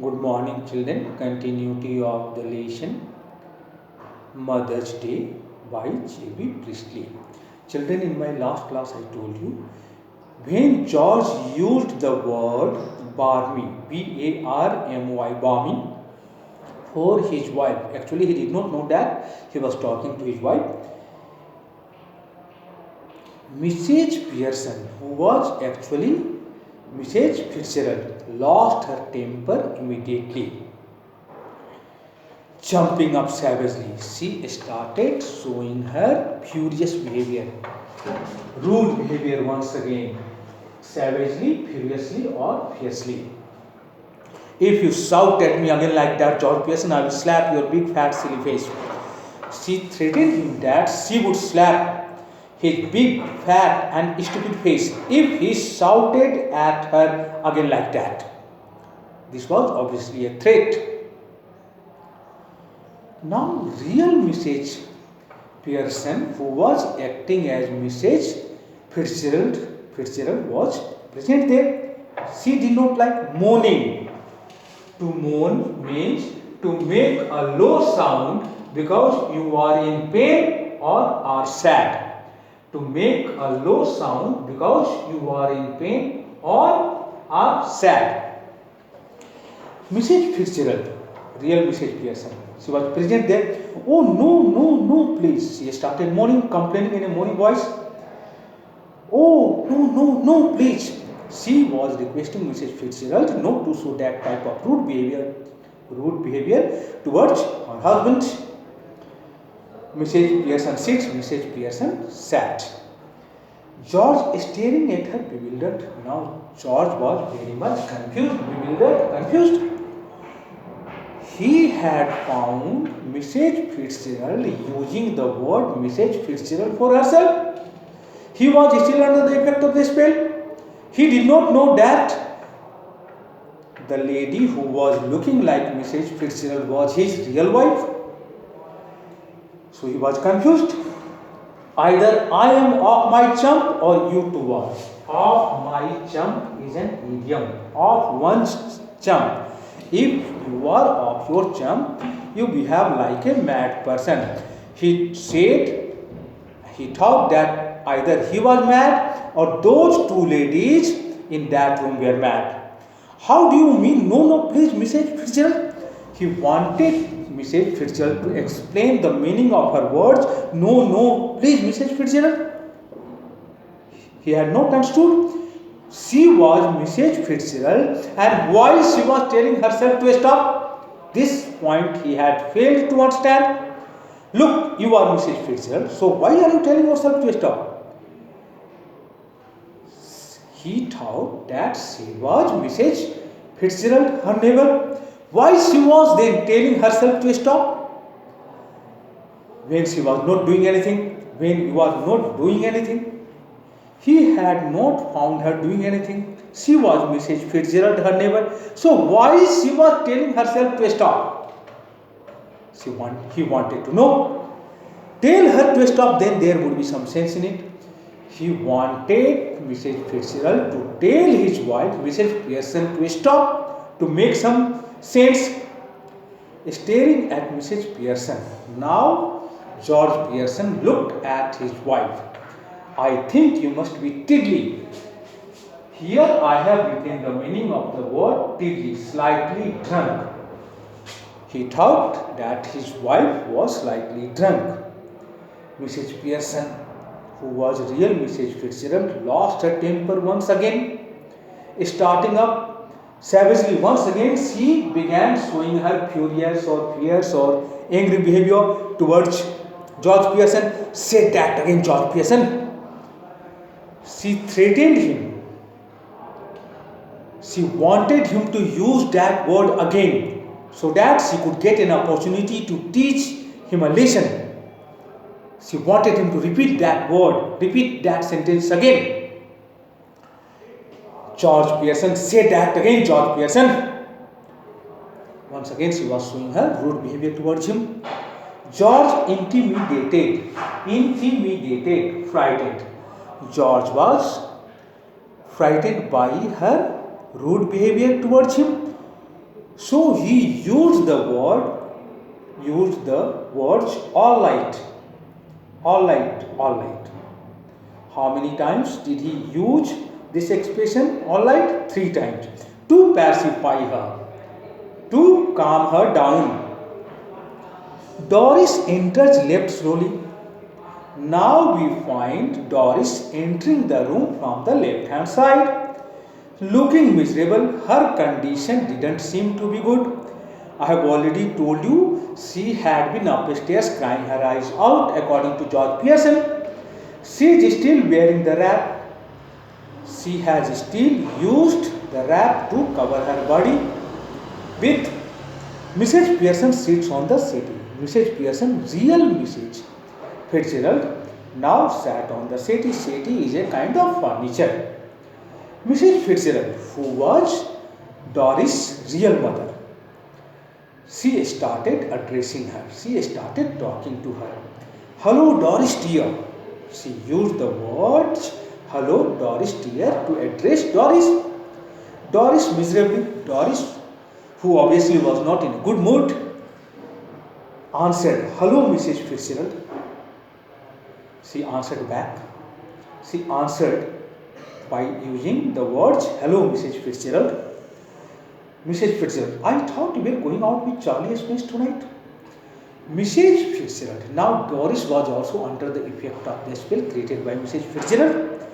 Good morning, children. Continuity of the lesson Mother's Day by J.B. Priestley. Children, in my last class, I told you when George used the word barmy, B-A-R-M-Y, barmy, for his wife. Actually, he did not know that he was talking to his wife. Mrs. Pearson, who was actually Mrs. Fitzgerald, lost her temper immediately. Jumping up savagely, she started showing her furious behavior. Rude behavior once again. Savagely, furiously, or fiercely. If you shout at me again like that, George Pearson, I will slap your big fat silly face. She threatened him that she would slap his big fat and stupid face if he shouted at her again like that. This was obviously a threat. Now, real Mrs. Pearson, who was acting as Mrs. Fitzgerald was present there. She did not like moaning. To moan means to make a low sound because you are in pain or are sad. To make a low sound because you are in pain or are sad. Mrs. Fitzgerald, real Mrs. Pearson, she was present there. Oh, no, please. She started moaning, complaining in a moaning voice. Oh, no, please. She was requesting Mrs. Fitzgerald not to show that type of rude behavior towards her husband. Mrs. Pearson sits, Mrs. Pearson sat. George staring at her bewildered. Now George was very much confused. He had found Mrs. Fitzgerald using the word Mrs. Fitzgerald for herself. He was still under the effect of the spell. He did not know that the lady who was looking like Mrs. Fitzgerald was his real wife. So he was confused. Either I am off my chump or you two are. Off my chump is an idiom. Off one's chump. If you are off your chump, you behave like a mad person. He said, he thought that either he was mad or those two ladies in that room were mad. How do you mean? No, please, Mrs. Fitzgerald. He wanted Mrs. Fitzgerald to explain the meaning of her words. No, please, Mrs. Fitzgerald. He had not understood. She was Mrs. Fitzgerald, and why she was telling herself to stop? This point he had failed to understand. Look, you are Mrs. Fitzgerald, so why are you telling yourself to stop? He thought that she was Mrs. Fitzgerald, her neighbor. Why she was then telling herself to stop? When she was not doing anything, when you are not doing anything. He had not found her doing anything. She was Mrs. Fitzgerald, her neighbor. So why she was telling herself to stop? He wanted to know. Tell her to stop, then there would be some sense in it. He wanted Mrs. Fitzgerald to tell his wife, Mrs. Pearson, to stop, to make some sense. Staring at Mrs. Pearson. Now George Pearson looked at his wife. I think you must be tiddly. Here I have written the meaning of the word tiddly, slightly drunk. He thought that his wife was slightly drunk. Mrs. Pearson, who was real Mrs. Fitzgerald, lost her temper once again. Starting up savagely once again, she began showing her furious or fierce or angry behavior towards George Pearson. Say that again, George Pearson. She threatened him. She wanted him to use that word again so that she could get an opportunity to teach him a lesson. She wanted him to repeat that word, repeat that sentence again. George Pearson, say that again, George Pearson. Once again, she was showing her rude behavior towards him. George intimidated, frightened. George was frightened by her rude behavior towards him. So he used the words all right, all right, all right. How many times did he use this expression all right? 3 times. To pacify her, to calm her down. Doris enters left slowly. Now we find Doris entering the room from the left hand side. Looking miserable, her condition didn't seem to be good. I have already told you she had been upstairs crying her eyes out according to George Pearson. She is still wearing the wrap. She has still used the wrap to cover her body with. Mrs. Pearson sits on the settee. Mrs. Pearson, real Mrs. Fitzgerald, now sat on the settee. Settee is a kind of furniture. Mrs. Fitzgerald, who was Doris' real mother, she started addressing her. She started talking to her. Hello, Doris dear. She used the words hello, Doris dear to address Doris. Doris miserably, Doris, who obviously was not in a good mood, answered, hello, Mrs. Fitzgerald. She answered back. She answered by using the words, hello, Mrs. Fitzgerald. Mrs. Fitzgerald, I thought you were going out with Charlie Spence tonight. Mrs. Fitzgerald, now Doris was also under the effect of the spell created by Mrs. Fitzgerald.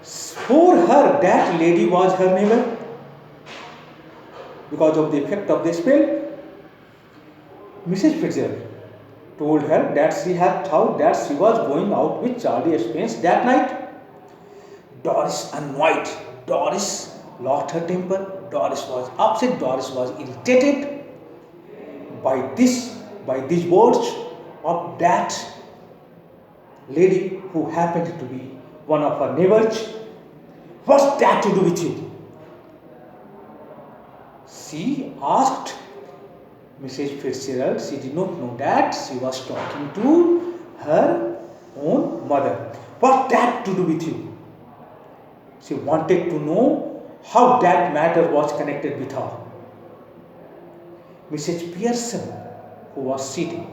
For her, that lady was her neighbor. Because of the effect of the spell, Mrs. Fitzgerald told her that she had thought that she was going out with Charlie Spence that night. Doris annoyed. Doris lost her temper. Doris was upset. Doris was irritated by these words of that lady who happened to be one of her neighbors. What's that to do with you? She asked Mrs. Fitzgerald. She did not know that she was talking to her own mother. What's that to do with you? She wanted to know how that matter was connected with her. Mrs. Pearson, who was sitting,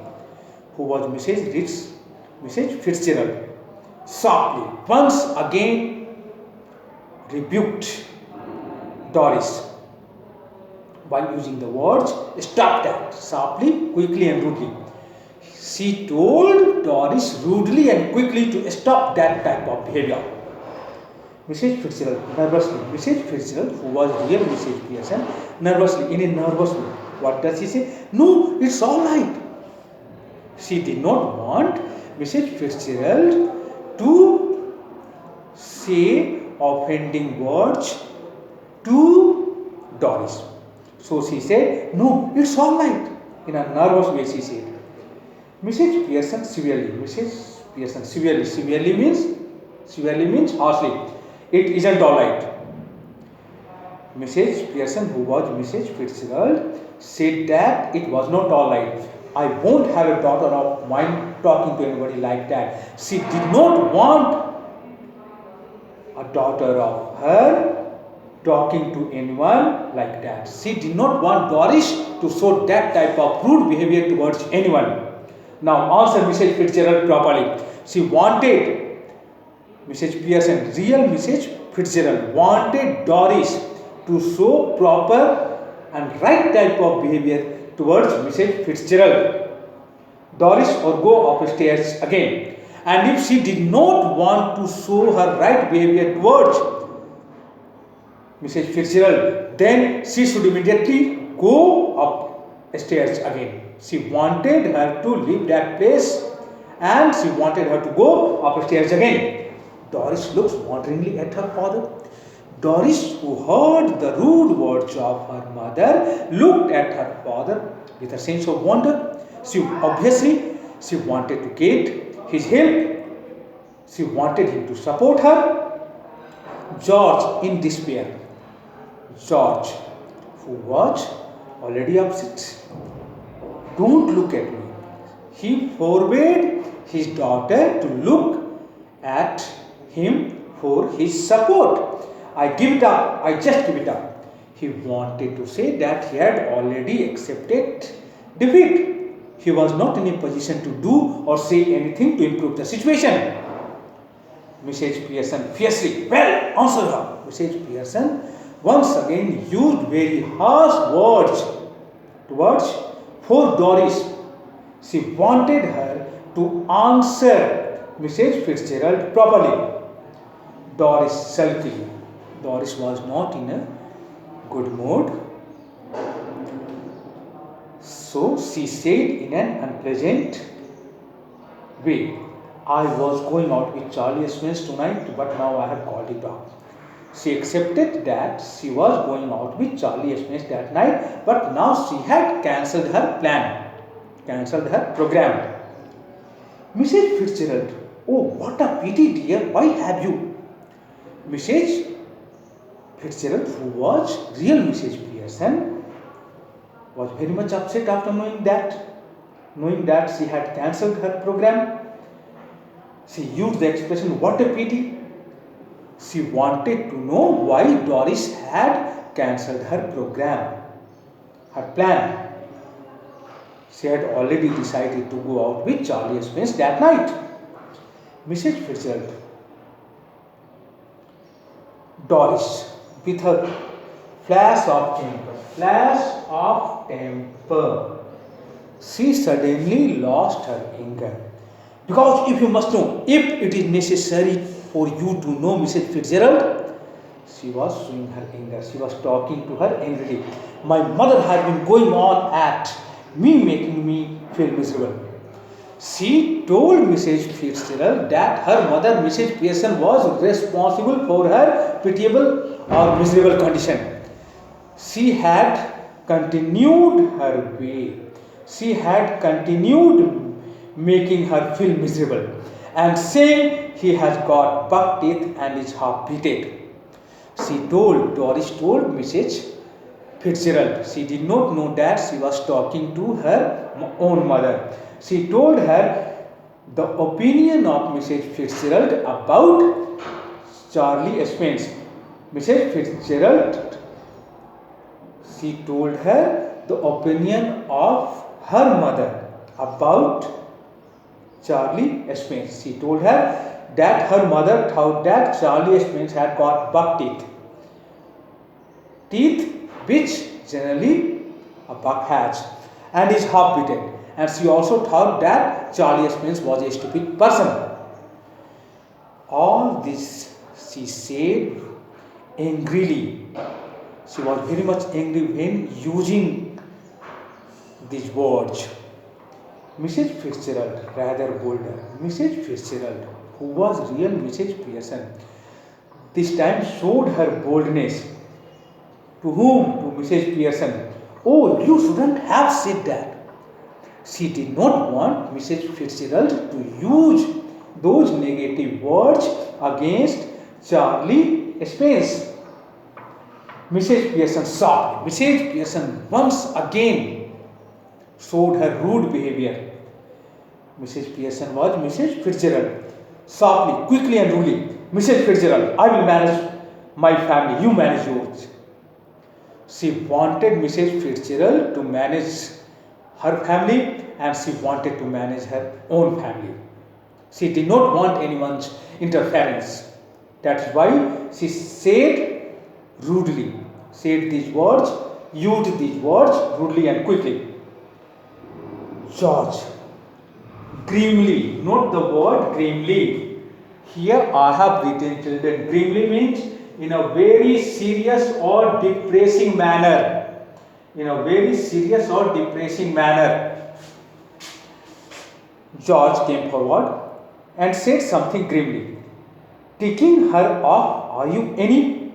who was Mrs. Fitzgerald, softly once again rebuked Doris by using the words stop that, softly, quickly and rudely. She told Doris rudely and quickly to stop that type of behavior. Mrs. Fitzgerald nervously, Mrs. Fitzgerald, who was real Mrs. Pearson, nervously, in a nervous way. What does she say? No, it's all right. She did not want Mrs. Fitzgerald to say offending words to Doris. So she said, no, it's all right. In a nervous way she said. Mrs. Pearson severely, Mrs. Pearson severely means harshly. It isn't all right. Mrs. Pearson, who was Mrs. Fitzgerald, said that it was not all right. I won't have a daughter of mine talking to anybody like that. She did not want a daughter of her talking to anyone like that. She did not want Doris to show that type of rude behavior towards anyone. Now answer Mrs. Fitzgerald properly. She wanted Mrs. Pearson, real Mrs. Fitzgerald, wanted Doris to show proper and right type of behavior towards Mrs. Fitzgerald. Doris or go upstairs again. And if she did not want to show her right behavior towards Mrs. Fitzgerald, then she should immediately go upstairs again. She wanted her to leave that place and she wanted her to go upstairs again. Doris looks wonderingly at her father. Doris, who heard the rude words of her mother, looked at her father with a sense of wonder. She wanted to get his help. She wanted him to support her. George, in despair, George, who was already upset, don't look at me. He forbade his daughter to look at him for his support. I give it up. I just give it up. He wanted to say that he had already accepted defeat. He was not in a position to do or say anything to improve the situation. Mrs. Pearson fiercely, well, answer her. Mrs. Pearson once again used very harsh words towards poor Doris. She wanted her to answer Mrs. Fitzgerald properly. Doris sulkily. Doris was not in a good mood. So she said in an unpleasant way, I was going out with Charlie Smith tonight, but now I have called it off. She accepted that she was going out with Charlie Smith that night, but now she had cancelled her plan, cancelled her program. Mrs. Fitzgerald, oh, what a pity, dear, why have you? Mrs. Fitzgerald, who was real Mrs. Pearson, was very much upset after knowing that she had cancelled her program. She used the expression, what a pity. She wanted to know why Doris had cancelled her program, her plan. She had already decided to go out with Charlie Smith that night. Mrs. Fitzgerald, Doris, with her flash of temper, she suddenly lost her anger. Because if you must know, if it is necessary for you to know, Mrs. Fitzgerald, she was showing her anger. She was talking to her angrily. My mother had been going on at me, making me feel miserable. She told Mrs. Fitzgerald that her mother, Mrs. Pearson, was responsible for her pitiable or miserable condition. She had continued her way. She had continued making her feel miserable and saying he has got buck teeth and is half-witted. Doris told Mrs. Fitzgerald. She did not know that she was talking to her own mother. She told her the opinion of Mrs. Fitzgerald about Charlie Spence. Mrs. Fitzgerald, she told her the opinion of her mother about Charlie Spence. She told her that her mother thought that Charlie Spence had got buck teeth. Teeth which generally a buck has and is half-witted. And she also thought that Charlie Spence was a stupid person. All this she said angrily. She was very much angry when using these words. Mrs. Fitzgerald, rather bolder, Mrs. Fitzgerald, who was real Mrs. Pearson, this time showed her boldness. To whom? To Mrs. Pearson. Oh, you shouldn't have said that. She did not want Mrs. Fitzgerald to use those negative words against Charlie Spence. Mrs. Pearson sobbed. Mrs. Pearson once again showed her rude behavior. Mrs. Pearson was Mrs. Fitzgerald. Softly, quickly and rudely. Mrs. Fitzgerald, I will manage my family. You manage yours. She wanted Mrs. Fitzgerald to manage her family and she wanted to manage her own family. She did not want anyone's interference. That's why she said rudely, said these words, used these words rudely and quickly. George, grimly, note the word grimly. Here I have written children. Grimly means in a very serious or depressing manner. In a very serious or depressing manner. George came forward and said something grimly. Taking her off, are you any?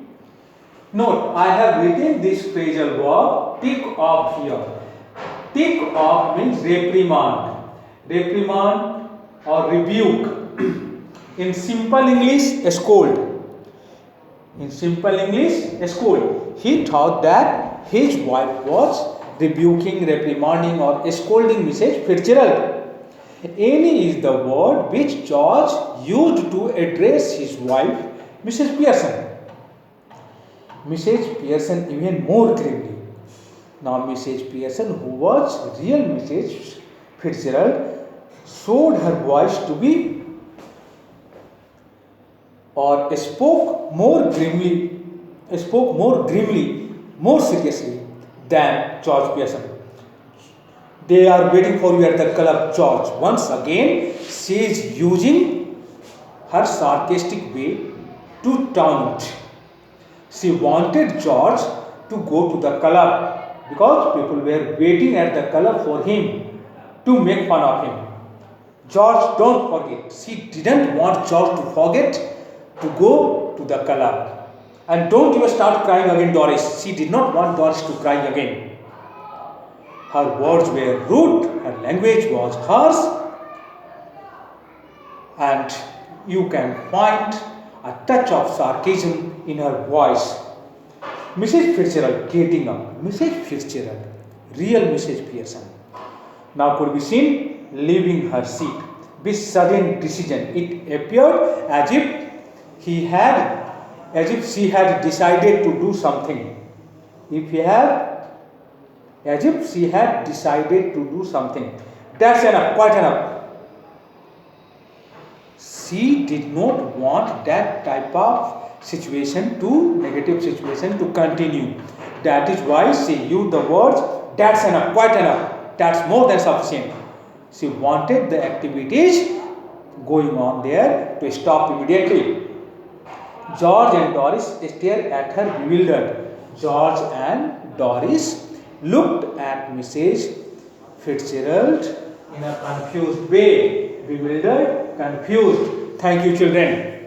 Note, I have written this phrasal verb, tick off here. Tick off means reprimand. Reprimand or rebuke. In simple English, a scold. In simple English, a scold. He thought that his wife was rebuking, reprimanding or scolding Mrs. Fitzgerald. Any is the word which George used to address his wife, Mrs. Pearson. Mrs. Pearson even more grimly. Now Mrs. Pearson, who was real Mrs. Fitzgerald, showed her voice to be or spoke more grimly, more seriously than George Pearson. They are waiting for you at the club, George. Once again, she is using her sarcastic way to taunt. She wanted George to go to the club because people were waiting at the club for him to make fun of him. George, don't forget. She didn't want George to forget to go to the club. And don't you start crying again, Doris. She did not want Doris to cry again. Her words were rude, her language was harsh, and you can find a touch of sarcasm in her voice. Mrs. Fitzgerald getting up. Mrs. Fitzgerald, real Mrs. Pearson, now could be seen leaving her seat with sudden decision. It appeared as if she had decided to do something. As if she had decided to do something. That's enough, quite enough. She did not want that type of negative situation to continue. That is why she used the words, that's enough, quite enough, that's more than sufficient. She wanted the activities going on there to stop immediately. George and Doris stared at her bewildered. George and Doris looked at Mrs. Fitzgerald in a confused way. Bewildered, confused. Thank you, children.